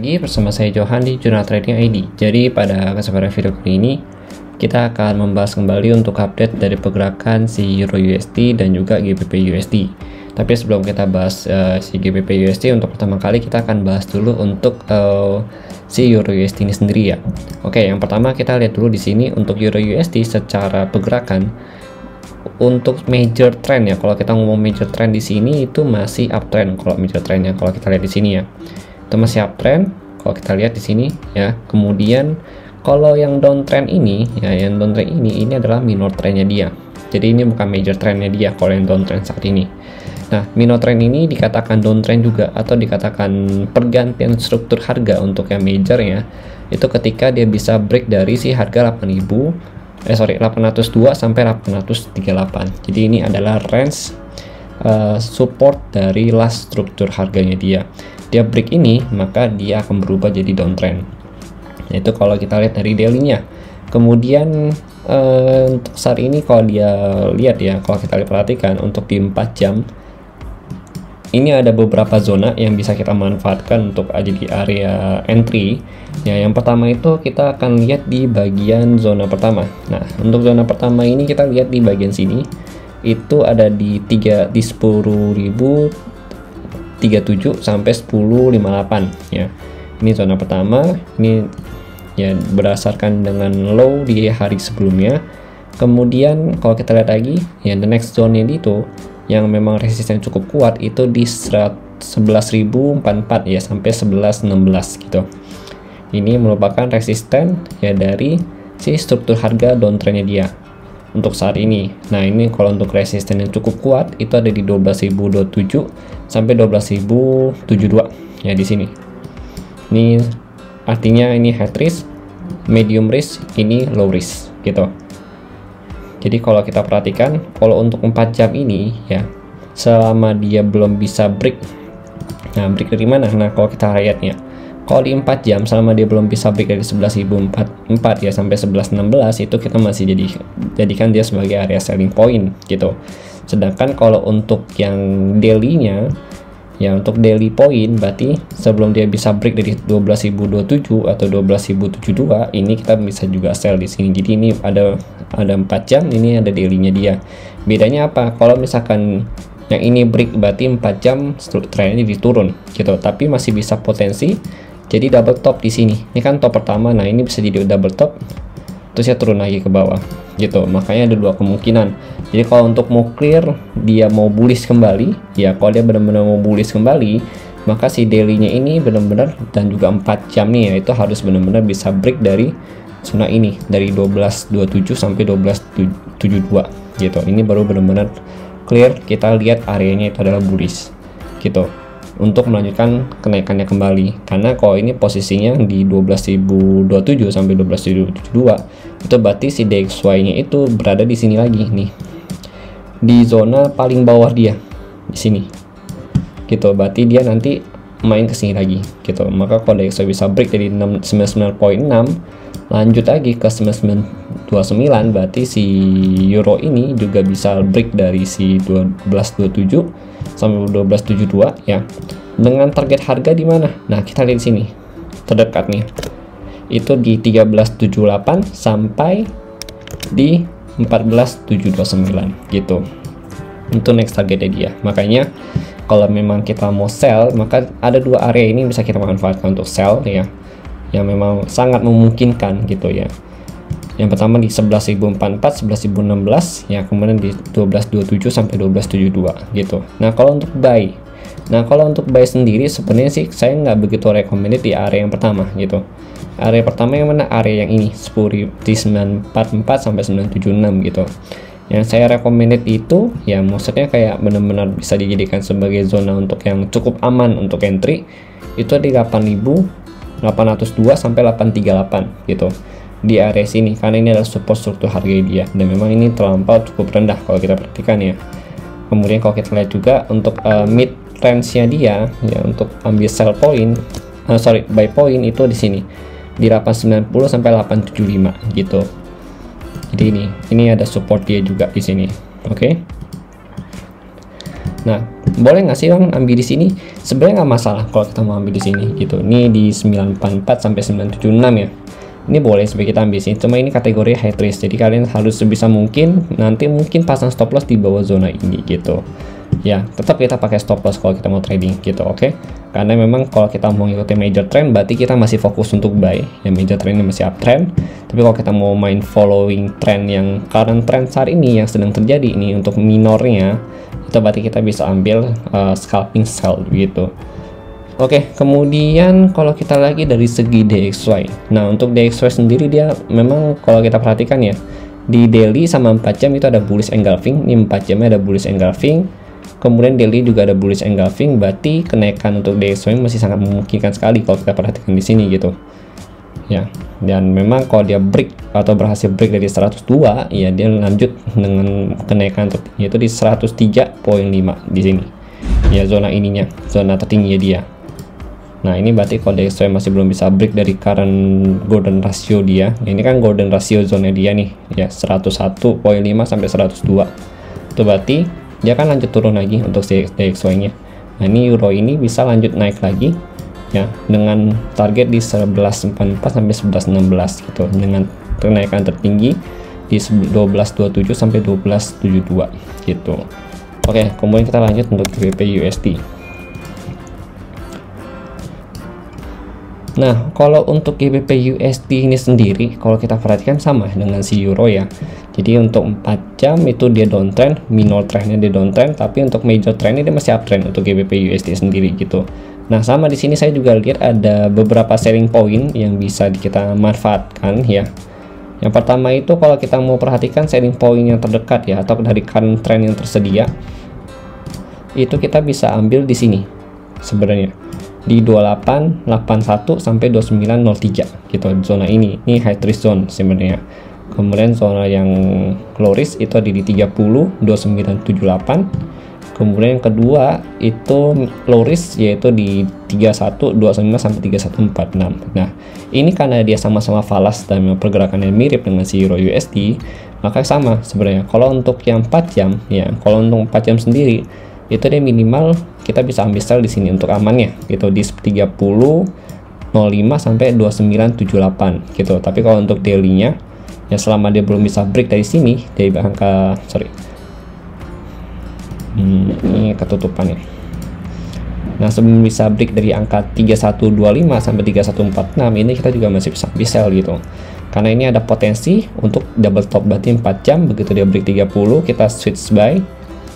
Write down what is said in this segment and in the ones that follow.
lagi bersama saya Johan di Jurnal Trading ID. Jadi pada kesempatan video kali ini kita akan membahas kembali untuk update dari pergerakan si Euro USD dan juga GBP USD. Tapi sebelum kita bahas si GBP USD, untuk pertama kali kita akan bahas dulu untuk si Euro USD ini sendiri ya. Oke, yang pertama kita lihat dulu di sini untuk Euro USD secara pergerakan. Untuk major trend ya, kalau kita ngomong major trend di sini itu masih uptrend. Kalau major trendnya, kalau kita lihat di sini ya, itu masih uptrend. Kalau kita lihat di sini ya, kemudian kalau yang downtrend ini ya, yang downtrend ini adalah minor trendnya dia. Jadi ini bukan major trendnya dia kalau yang downtrend saat ini. Nah, minor trend ini dikatakan downtrend juga atau dikatakan pergantian struktur harga untuk yang major ya. Itu ketika dia bisa break dari si harga 802 sampai 838. Jadi ini adalah range support dari last struktur harganya dia. Dia break ini, maka dia akan berubah jadi downtrend. Itu kalau kita lihat dari daily-nya. Kemudian untuk saat ini kalau dia lihat ya, kalau kita perhatikan untuk di 4 jam ini ada beberapa zona yang bisa kita manfaatkan untuk jadi area entry. Ya, yang pertama itu kita akan lihat di bagian zona pertama. Nah, untuk zona pertama ini kita lihat di bagian sini itu ada di 10.037 sampai 10.58 ya. Ini zona pertama, ini ya berdasarkan dengan low di hari sebelumnya. Kemudian kalau kita lihat lagi ya, the next zone ini itu yang memang resisten cukup kuat itu di 11.044 ya sampai 11.16 gitu. Ini merupakan resisten ya dari si struktur harga downtrendnya dia untuk saat ini. Nah, ini kalau untuk resisten yang cukup kuat itu ada di 12.027 sampai 12.072 ya di sini. Ini artinya ini high risk, medium risk, ini low risk gitu. Jadi kalau kita perhatikan, kalau untuk 4 jam ini ya, selama dia belum bisa break. Nah, break dari mana? Nah, kalau kita lihatnya, kalau di 4 jam selama dia belum bisa break dari 11.044 ya sampai 11.16, itu kita masih jadikan dia sebagai area selling point gitu. Sedangkan kalau untuk yang daily-nya ya, untuk daily point berarti sebelum dia bisa break dari 12.027 atau 12.072, ini kita bisa juga sell di sini. Jadi ini ada 4 jam, ini ada daily-nya dia. Bedanya apa? Kalau misalkan yang ini break berarti 4 jam trennya diturun gitu, tapi masih bisa potensi jadi double top di sini. Ini kan top pertama, nah ini bisa jadi double top terus ya turun lagi ke bawah gitu. Makanya ada dua kemungkinan. Jadi kalau untuk mau clear dia mau bullish kembali ya, kalau dia benar-benar mau bullish kembali, maka si daily-nya ini benar-benar dan juga 4 jam nih ya, itu harus benar-benar bisa break dari zona ini dari 12.27 sampai 12.72 gitu. Ini baru benar-benar clear, kita lihat areanya itu adalah bullish gitu untuk melanjutkan kenaikannya kembali. Karena kalau ini posisinya di 12.027 sampai 12.072, itu berarti si DXY-nya itu berada di sini lagi nih, di zona paling bawah dia di sini gitu. Berarti dia nanti main ke sini lagi gitu. Maka kalau DXY bisa break dari 99.6 lanjut lagi ke 99.29, berarti si euro ini juga bisa break dari si 12.27 sampai 12.72 ya. Dengan target harga di mana? Nah, kita lihat di sini. Terdekat nih. Itu di 13.78 sampai di 14.729 gitu. Itu next targetnya dia. Makanya kalau memang kita mau sell, maka ada dua area ini bisa kita manfaatkan untuk sell ya, yang memang sangat memungkinkan gitu ya. Yang pertama di 11.044, 11.016 ya, kemudian di 12.27 sampai 12.72 gitu. Nah, kalau untuk buy, sendiri sebenarnya sih saya nggak begitu recommended di area yang pertama gitu. Area pertama yang mana? Area yang ini 10.944 sampai 976 gitu. Yang saya recommended itu ya, maksudnya kayak benar-benar bisa dijadikan sebagai zona untuk yang cukup aman untuk entry, itu di 8.802 sampai 838 gitu di area sini, karena ini adalah support struktur harga dia dan memang ini terlampau cukup rendah kalau kita perhatikan ya. Kemudian kalau kita lihat juga untuk mid range-nya dia ya, untuk ambil sell point buy point itu di sini di 890 sampai 875 gitu. Jadi ini ada support dia juga di sini. Oke. Nah, boleh nggak sih Bang ambil di sini? Sebenarnya nggak masalah kalau kita mau ambil di sini gitu. Ini di 944 sampai 976 ya. Ini boleh sebagai kita ambil sini, cuma ini kategori high risk, jadi kalian harus sebisa mungkin nanti mungkin pasang stop loss di bawah zona ini gitu ya. Tetap kita pakai stop loss kalau kita mau trading gitu, oke? Karena memang kalau kita mau ngikutin major trend berarti kita masih fokus untuk buy ya, major trend ini masih uptrend. Tapi kalau kita mau main following trend yang current trend saat ini yang sedang terjadi ini untuk minornya, itu berarti kita bisa ambil scalping sell gitu. Oke, kemudian kalau kita lagi dari segi DXY. Nah, untuk DXY sendiri dia memang kalau kita perhatikan ya, di daily sama 4 jam itu ada bullish engulfing. Ini 4 jamnya ada bullish engulfing. Kemudian daily juga ada bullish engulfing, berarti kenaikan untuk DXY masih sangat memungkinkan sekali kalau kita perhatikan di sini gitu. Ya, dan memang kalau dia break atau berhasil break dari 102, ya dia lanjut dengan kenaikan tertinggi itu di 103.5 di sini. Ya, zona ininya, zona tertinggi dia. Nah, ini berarti kalau DXY masih belum bisa break dari current golden ratio dia. Ini kan golden ratio zona dia nih, ya 101.5 sampai 102. Itu berarti dia kan lanjut turun lagi untuk DXY-nya. Nah, ini euro ini bisa lanjut naik lagi ya dengan target di 11.44 sampai 11.16 gitu, dengan kenaikan tertinggi di 12.27 sampai 12.72 gitu. Oke, kemudian kita lanjut untuk GBP USD. Nah, kalau untuk GBP USD ini sendiri, kalau kita perhatikan sama dengan si euro ya. Jadi untuk 4 jam itu dia downtrend, minor trendnya dia downtrend, tapi untuk major trendnya dia masih uptrend untuk GBP USD sendiri gitu. Nah, sama di sini saya juga lihat ada beberapa selling point yang bisa kita manfaatkan ya. Yang pertama itu kalau kita mau perhatikan selling point yang terdekat ya, atau dari current trend yang tersedia, itu kita bisa ambil di sini sebenarnya di 2881 sampai 2903 gitu, zona ini high risk zone sebenarnya. Kemudian zona yang low risk itu ada di 30 2978. Kemudian yang kedua itu low risk yaitu di 3125 sampai 3146. Nah, ini karena dia sama-sama falas dan pergerakannya mirip dengan si euro USD, maka sama sebenarnya. Kalau untuk yang 4 jam ya, kalau untuk 4 jam sendiri itu dia minimal kita bisa ambil sell di sini untuk amannya gitu di 30.05 sampai 2978 gitu. Tapi kalau untuk daily-nya ya selama dia belum bisa break dari sini dari angka ini ketutupannya. Nah, sebelum bisa break dari angka 3125 sampai 3146 ini kita juga masih bisa ambil sell gitu. Karena ini ada potensi untuk double top, berarti 4 jam begitu dia break 30 kita switch buy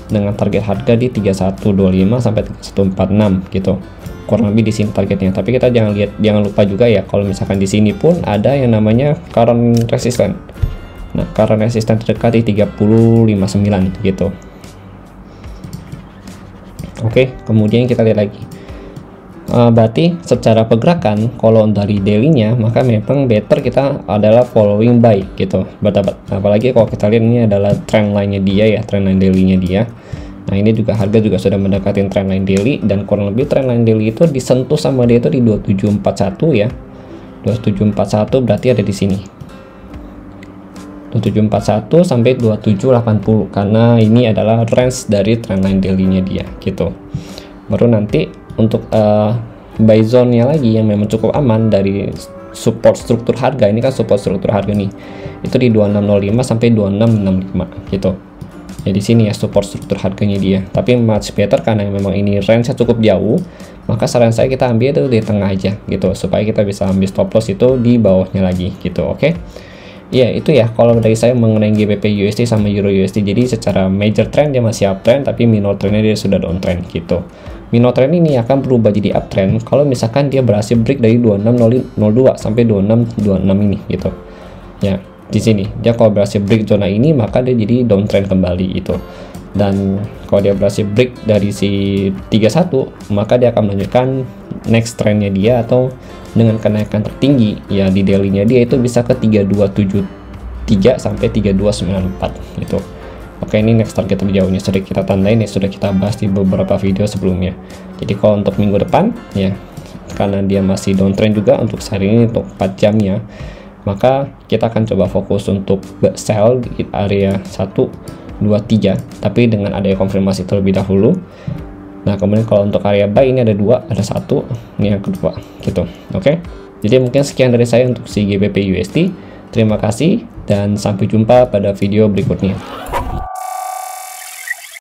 dengan target harga di 3125 sampai 3146 gitu. Kurang lebih di sini targetnya. Tapi kita jangan lupa juga ya kalau misalkan di sini pun ada yang namanya current resistance. Nah, current resistance terdekat di 3059 gitu. Oke, kemudian kita lihat lagi. Berarti secara pergerakan kalau dari daily-nya maka memang better kita adalah following buy gitu. Apalagi kalau kita lihat ini adalah trend line-nya dia ya, trend line daily-nya dia. Nah, ini juga harga juga sudah mendekati trend line daily dan kurang lebih trend line daily itu disentuh sama dia itu di 2741 ya. 2741 berarti ada di sini. 2741 sampai 2780 karena ini adalah range dari trend line daily-nya dia gitu. Baru nanti untuk buy zone-nya lagi yang memang cukup aman dari support struktur harga, ini kan support struktur harga nih, itu di 2605 sampai 2665 gitu. Ya di sini ya support struktur harganya dia. Tapi much better karena memang ini range-nya cukup jauh, maka saran saya kita ambil itu di tengah aja gitu supaya kita bisa ambil stop loss itu di bawahnya lagi gitu. Oke. Ya itu ya kalau dari saya mengenai GBP USD sama Euro USD. Jadi secara major trend dia masih uptrend, tapi minor trendnya dia sudah downtrend gitu. Minor trend ini akan berubah jadi uptrend kalau misalkan dia berhasil break dari 2602 sampai 2626 ini gitu. Ya, di sini dia kalau berhasil break zona ini maka dia jadi downtrend kembali itu. Dan kalau dia berhasil break dari si 31 maka dia akan melanjutkan next trendnya dia atau dengan kenaikan tertinggi ya di daily-nya dia itu bisa ke 3273 sampai 3294 gitu. Oke, ini next target terjauhnya sudah kita tandain ya, sudah kita bahas di beberapa video sebelumnya. Jadi kalau untuk minggu depan ya karena dia masih downtrend juga untuk hari ini untuk 4 jamnya, maka kita akan coba fokus untuk sell di area 1, 2, 3 tapi dengan adanya konfirmasi terlebih dahulu Nah, kemudian kalau untuk area buy ini ada dua, ada satu, ini yang kedua, gitu. Oke. Jadi mungkin sekian dari saya untuk si GBP USD. Terima kasih dan sampai jumpa pada video berikutnya.